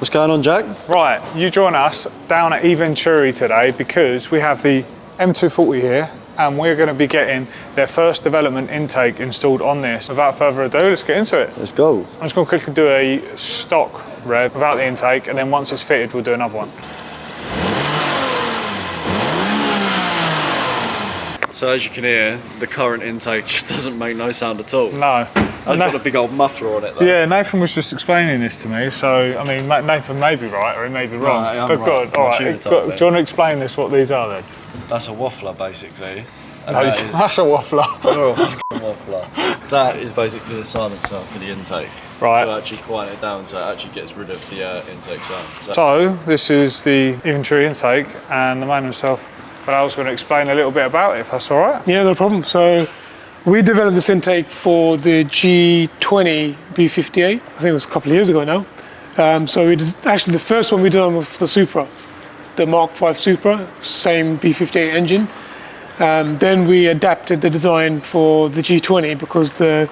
What's going on, Jack? Right, you join us down at Eventuri today because we have the M240 here and we're going to be getting their first development intake installed on this. Without further ado, let's get into it. Let's go. I'm just going to quickly do a stock rev without the intake, and then once it's fitted, we'll do another one. So as you can hear, the current intake just doesn't make no sound at all. No. It's got a big old muffler on it though. Yeah, Nathan was just explaining this to me, so I mean, Nathan may be right or he may be wrong. Right, but good, all right. Do you want to explain this, what these are then? That's a waffler basically. And No, that's a waffler. Oh, a waffler. That is basically the silencer for the intake. Right. So actually quiet it down so it actually gets rid of the intake sound. So this is the Eventuri intake, and the man himself, but I was going to explain a little bit about it, if that's all right. Yeah, no problem. So we developed this intake for the G20 B58. I think it was a couple of years ago now. So it is actually the first one we done with the Supra, the Mark V Supra, same B58 engine. Then we adapted the design for the G20 because the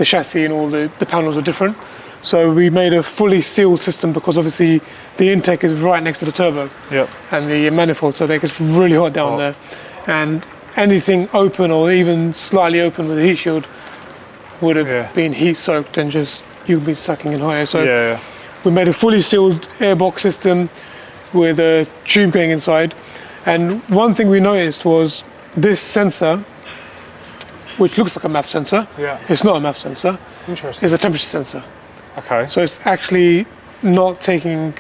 chassis and all the panels are different. So we made a fully sealed system because obviously the intake is right next to the turbo. Yep. And the manifold, so it gets really hot down there. And anything open or even slightly open with a heat shield would have been heat soaked and just you'd be sucking in hot air. So we made a fully sealed airbox system with a tube going inside. And one thing we noticed was this sensor, which looks like a MAF sensor, it's not a MAF sensor. Interesting. It's a temperature sensor. Okay. So it's actually not taking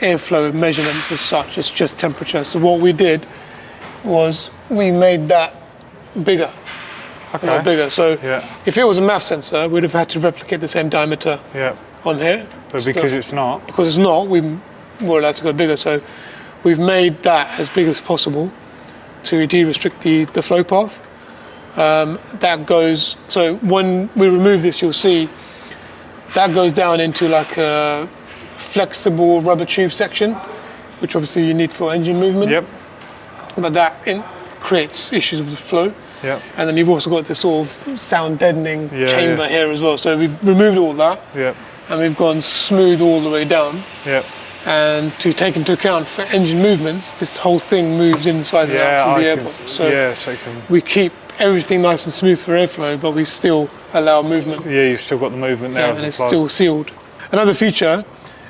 airflow measurements as such, it's just temperature. So what we did was we made that bigger. Okay. Bigger. So if it was a MAF sensor, we'd have had to replicate the same diameter on here. But because it's not? Because it's not, we were allowed to go bigger. So we've made that as big as possible to de-restrict the flow path. That goes, so when we remove this, you'll see that goes down into like a flexible rubber tube section, which obviously you need for engine movement. Yep. But that creates issues with the flow. Yep. And then you've also got this sort of sound deadening chamber here as well. So we've removed all that. Yep. And we've gone smooth all the way down. Yep. And to take into account for engine movements, this whole thing moves inside and out from the airbox. So we keep everything nice and smooth for airflow, but we still allow movement. Yeah, you've still got the movement there. And it's still sealed. Another feature,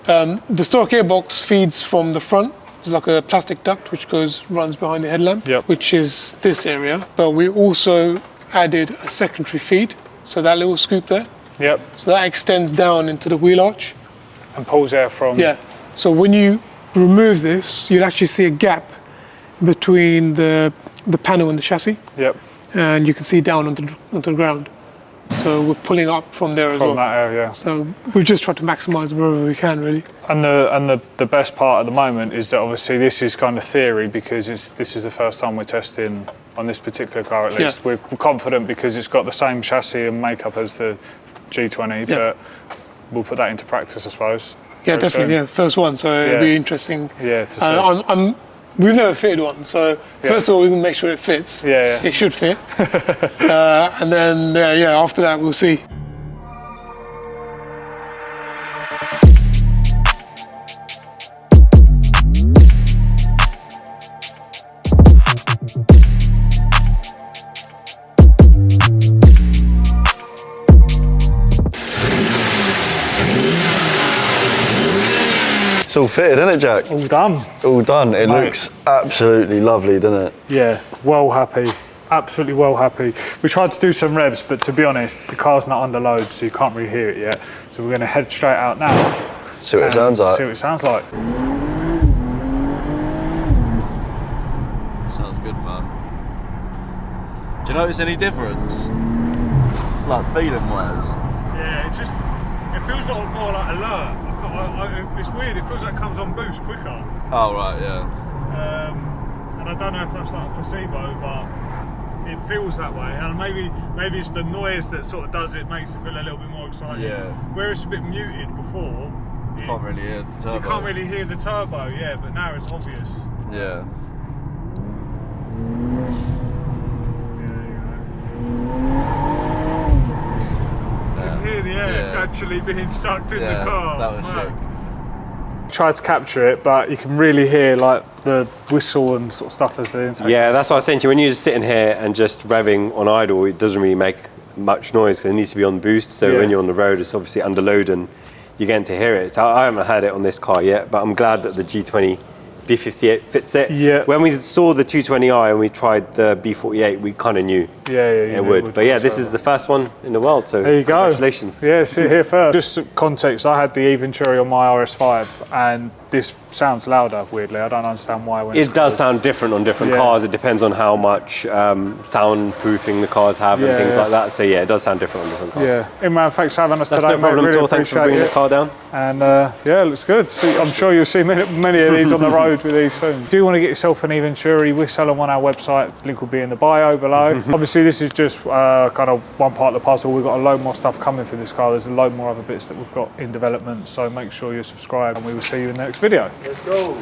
the stock airbox feeds from the front. It's like a plastic duct which runs behind the headlamp, which is this area. But we also added a secondary feed, so that little scoop there. Yep. So that extends down into the wheel arch. And pulls air from... Yeah. So when you remove this, you'll actually see a gap between the panel and the chassis. Yep. And you can see down onto the ground. So we're pulling up from there as well. From that area. So we just try to maximise wherever we can, really. And the best part at the moment is that obviously this is kind of theory because this is the first time we're testing on this particular car at least. We're confident because it's got the same chassis and makeup as the G20, but we'll put that into practice, I suppose. Yeah, definitely. Yeah, first one. So it'll be interesting. Yeah, to see. We've never fitted one, so first of all, we can make sure it fits. Yeah. It should fit. And then, after that, we'll see. It's all fitted, isn't it, Jack? All done. All done. It looks absolutely lovely, doesn't it? Yeah, well happy. Absolutely well happy. We tried to do some revs, but to be honest, the car's not under load, so you can't really hear it yet. So we're going to head straight out now. See what it sounds like. See what it sounds like. Sounds good, man. Do you notice any difference? Like feeling wise? Yeah, it feels more like alert. It's weird, it feels like it comes on boost quicker. Oh, right, yeah. And I don't know if that's like a placebo, but it feels that way. And maybe it's the noise that sort of does it, makes it feel a little bit more exciting. Yeah. Where it's a bit muted before. You can't really hear the turbo. You can't really hear the turbo, but now it's obvious. Yeah. You can hear the air actually being sucked in the car. That was sick. Tried to capture it, but you can really hear like the whistle and sort of stuff as the intake. Yeah, that's what I was saying to you. When you're just sitting here and just revving on idle, it doesn't really make much noise because it needs to be on boost. So when you're on the road, it's obviously under load and you're getting to hear it. So I haven't had it on this car yet, but I'm glad that the G20 B58 fits it. Yeah. When we saw the 220i and we tried the B48, we kind of knew it would. But yeah, this is the first one in the world, so there you go. Congratulations. Yeah, sit here first. Just context, I had the Eventuri on my RS5 and this sounds louder, weirdly. I don't understand why. When it does sound different on different cars. It depends on how much soundproofing the cars have and things like that. So yeah, it does sound different on different cars. Yeah. Imran, thanks for having us today. That's no problem at all. Thanks for bringing the car down. And yeah, it looks good. So I'm sure you'll see many of these on the road with these soon. Do you want to get yourself an Eventuri? We sell them on our website. Link will be in the bio below. Obviously, this is just kind of one part of the puzzle. We've got a load more stuff coming for this car. There's a load more other bits that we've got in development. So make sure you're subscribed and we will see you in the next video. Let's go.